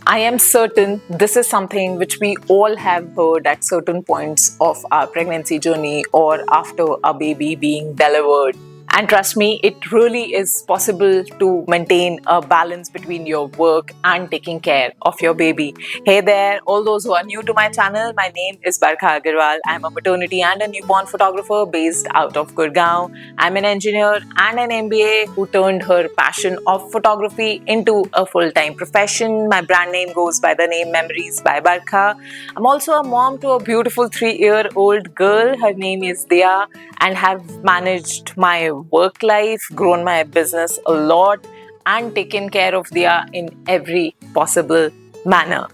I am certain this is something which we all have heard at certain points of our pregnancy journey or after a baby being delivered. And trust me, it really is possible to maintain a balance between your work and taking care of your baby. Hey there, all those who are new to my channel, my name is Barkha Agarwal. I'm a maternity and a newborn photographer based out of Gurgaon. I'm an engineer and an MBA who turned her passion of photography into a full-time profession. My brand name goes by the name Memories by Barkha. I'm also a mom to a beautiful 3-year-old girl. Her name is Dia, and have managed my work life, grown my business a lot, and taken care of Dia in every possible manner.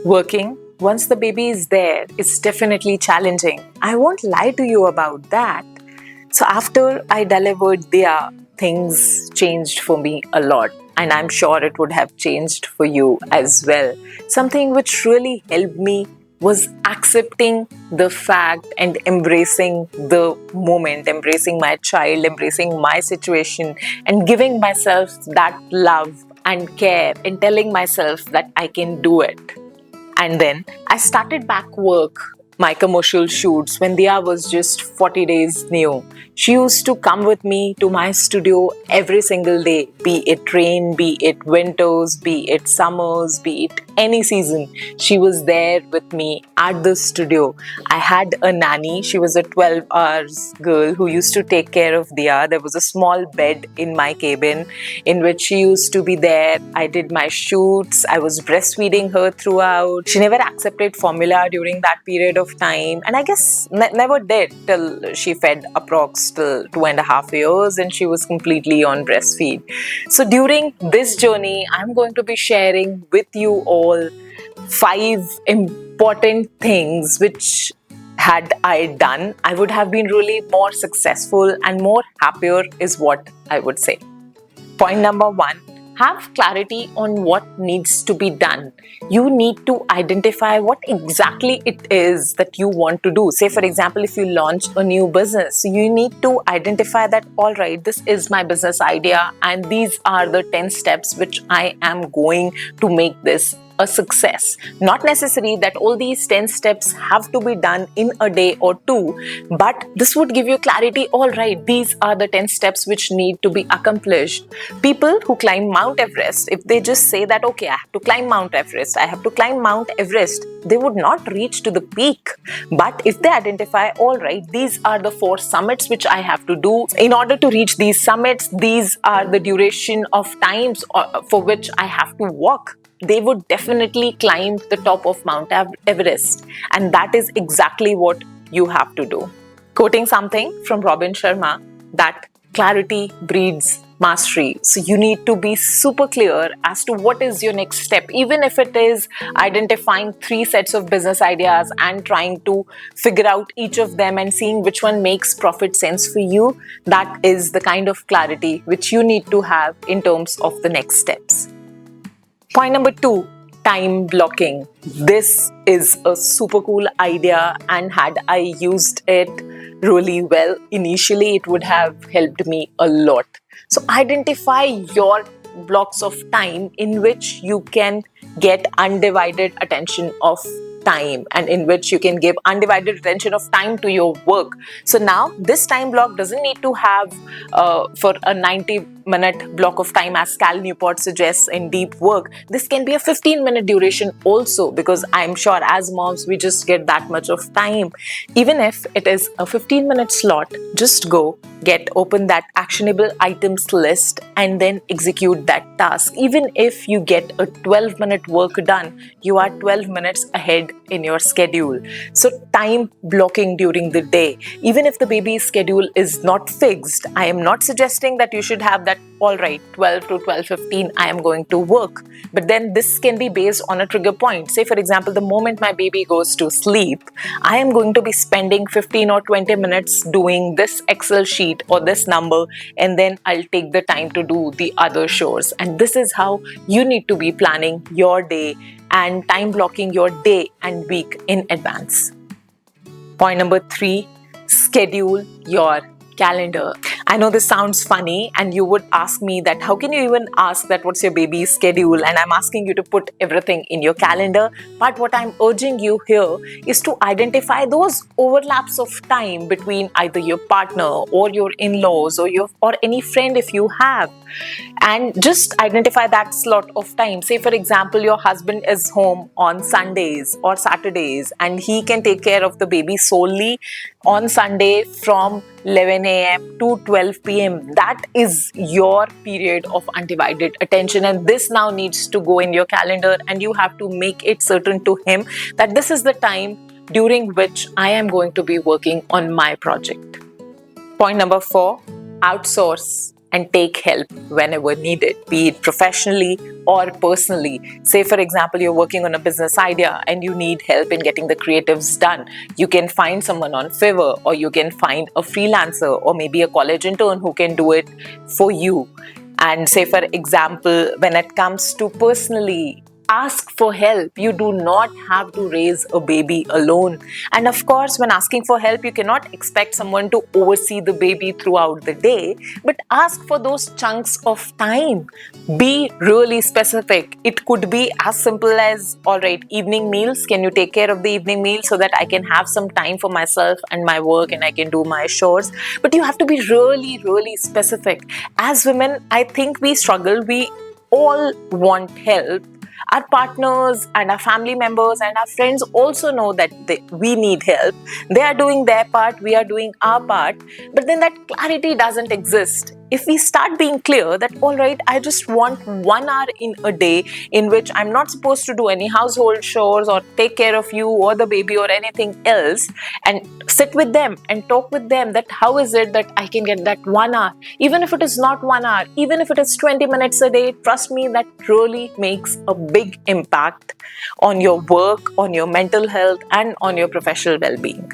Working once the baby is there is definitely challenging. I won't lie to you about that. So after I delivered Dia, things changed for me a lot, and I'm sure it would have changed for you as well. Something which really helped me was accepting the fact and embracing the moment, embracing my child, embracing my situation, and giving myself that love and care and telling myself that I can do it. And then I started back work, my commercial shoots, when Dia was just 40 days new. She used to come with me to my studio every single day, be it rain, be it winters, be it summers, be it any season. She was there with me at the studio. I had a nanny. She was a 12 hours girl who used to take care of Dia. There was a small bed in my cabin in which she used to be there. I did my shoots. I was breastfeeding her throughout. She never accepted formula during that period of time, and I guess never did till she fed approx till 2.5 years and she was completely on breastfeed. So during this journey, I'm going to be sharing with you all 5 important things which, had I done, I would have been really more successful and more happier, is what I would say. Point number 1, have clarity on what needs to be done. You need to identify what exactly it is that you want to do. Say, for example, if you launch a new business, you need to identify that, all right, this is my business idea and these are the 10 steps which I am going to make this a success. Not necessary that all these 10 steps have to be done in a day or two, but this would give you clarity. All right, these are the 10 steps which need to be accomplished. People who climb Mount Everest, if they just say that, okay, I have to climb Mount Everest, I have to climb Mount Everest, they would not reach to the peak. But if they identify, all right, these are the 4 summits which I have to do. In order to reach these summits, these are the duration of times for which I have to walk, they would definitely climb the top of Mount Everest. And that is exactly what you have to do. Quoting something from Robin Sharma, that clarity breeds mastery. So you need to be super clear as to what is your next step, even if it is identifying 3 sets of business ideas and trying to figure out each of them and seeing which one makes profit sense for you. That is the kind of clarity which you need to have in terms of the next steps. Point number 2, time blocking. This is a super cool idea, and had I used it really well initially, it would have helped me a lot. So identify your blocks of time in which you can get undivided attention of time and in which you can give undivided attention of time to your work. So now this time block doesn't need to have for a 90-minute block of time as Cal Newport suggests in Deep Work. This can be a 15-minute duration also, because I'm sure as moms we just get that much of time. Even if it is a 15-minute slot, just go open that actionable items list and then execute that task. Even if you get a 12-minute work done, you are 12 minutes ahead in your schedule. So time blocking during the day. Even if the baby's schedule is not fixed, I am not suggesting that you should have that, all right, 12 to 12:15 I am going to work. But then this can be based on a trigger point. Say, for example, the moment my baby goes to sleep, I am going to be spending 15 or 20 minutes doing this Excel sheet or this number, and then I'll take the time to do the other chores. And this is how you need to be planning your day and time blocking your day and week in advance. Point number 3, schedule your calendar. I know this sounds funny, and you would ask me that how can you even ask that what's your baby's schedule, and I'm asking you to put everything in your calendar. But what I'm urging you here is to identify those overlaps of time between either your partner or your in-laws or any friend if you have, and just identify that slot of time. Say for example, your husband is home on Sundays or Saturdays and he can take care of the baby solely on Sunday from 11 a.m. to 12 p.m. That is your period of undivided attention, and this now needs to go in your calendar, and you have to make it certain to him that this is the time during which I am going to be working on my project. Point number 4, outsource and take help whenever needed, be it professionally or personally. Say for example, you're working on a business idea and you need help in getting the creatives done. You can find someone on Fiverr, or you can find a freelancer or maybe a college intern who can do it for you. And say for example, when it comes to personally, ask for help. You do not have to raise a baby alone. And of course, when asking for help, you cannot expect someone to oversee the baby throughout the day, but ask for those chunks of time. Be really specific. It could be as simple as, all right, evening meals. Can you take care of the evening meal so that I can have some time for myself and my work and I can do my chores? But you have to be really, really specific. As women, I think we struggle. We all want help. Our partners and our family members and our friends also know that we need help. They are doing their part, we are doing our part, but then that clarity doesn't exist. If we start being clear that, all right, I just want 1 hour in a day in which I'm not supposed to do any household chores or take care of you or the baby or anything else, and sit with them and talk with them that how is it that I can get that 1 hour, even if it is not 1 hour, even if it is 20 minutes a day, trust me, that really makes a big impact on your work, on your mental health, and on your professional well-being.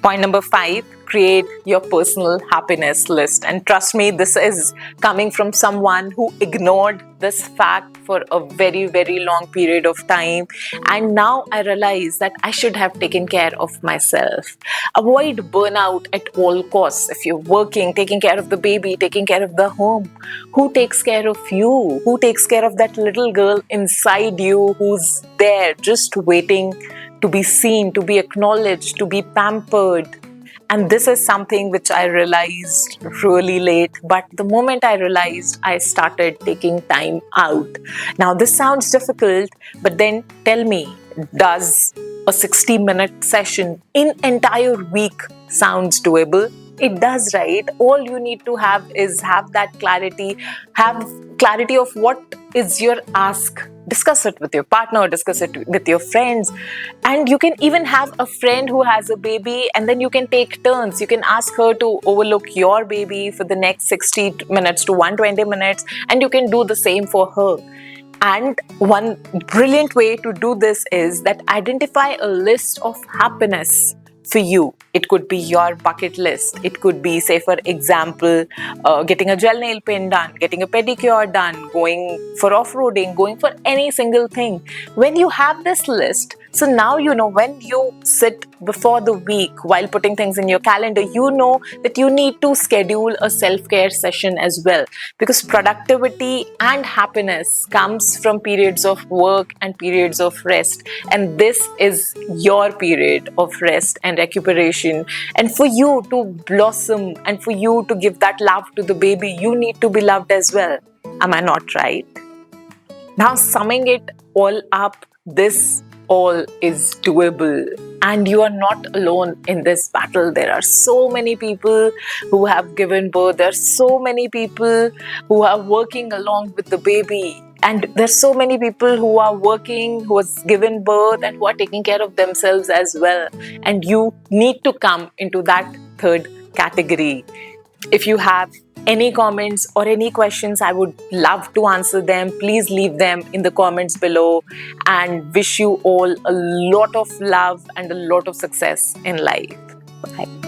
Point number 5, create your personal happiness list. And trust me, this is coming from someone who ignored this fact for a very, very long period of time. And now I realize that I should have taken care of myself. Avoid burnout at all costs. If you're working, taking care of the baby, taking care of the home, who takes care of you? Who takes care of that little girl inside you who's there just waiting to be seen, to be acknowledged, to be pampered? And this is something which I realized really late, but the moment I realized, I started taking time out. Now this sounds difficult, but then tell me, does a 60-minute session in entire week sounds doable? It does, right? All you need to have is have clarity of what is your ask. Discuss it with your partner, discuss it with your friends, and you can even have a friend who has a baby, and then you can take turns. You can ask her to overlook your baby for the next 60 minutes to 120 minutes, and you can do the same for her. And one brilliant way to do this is that identify a list of happiness for you. It could be your bucket list. It could be, say for example, getting a gel nail paint done, getting a pedicure done, going for off-roading, going for any single thing. When you have this list, so now you know when you sit before the week while putting things in your calendar, you know that you need to schedule a self-care session as well, because productivity and happiness comes from periods of work and periods of rest, and this is your period of rest and recuperation. And for you to blossom and for you to give that love to the baby, you need to be loved as well. Am I not right? Now, summing it all up, this all is doable, and you are not alone in this battle. There are so many people who have given birth. There are so many people who are working along with the baby. And there's so many people who are working, who has given birth, and who are taking care of themselves as well. And you need to come into that third category. If you have any comments or any questions, I would love to answer them. Please leave them in the comments below, and wish you all a lot of love and a lot of success in life. Bye.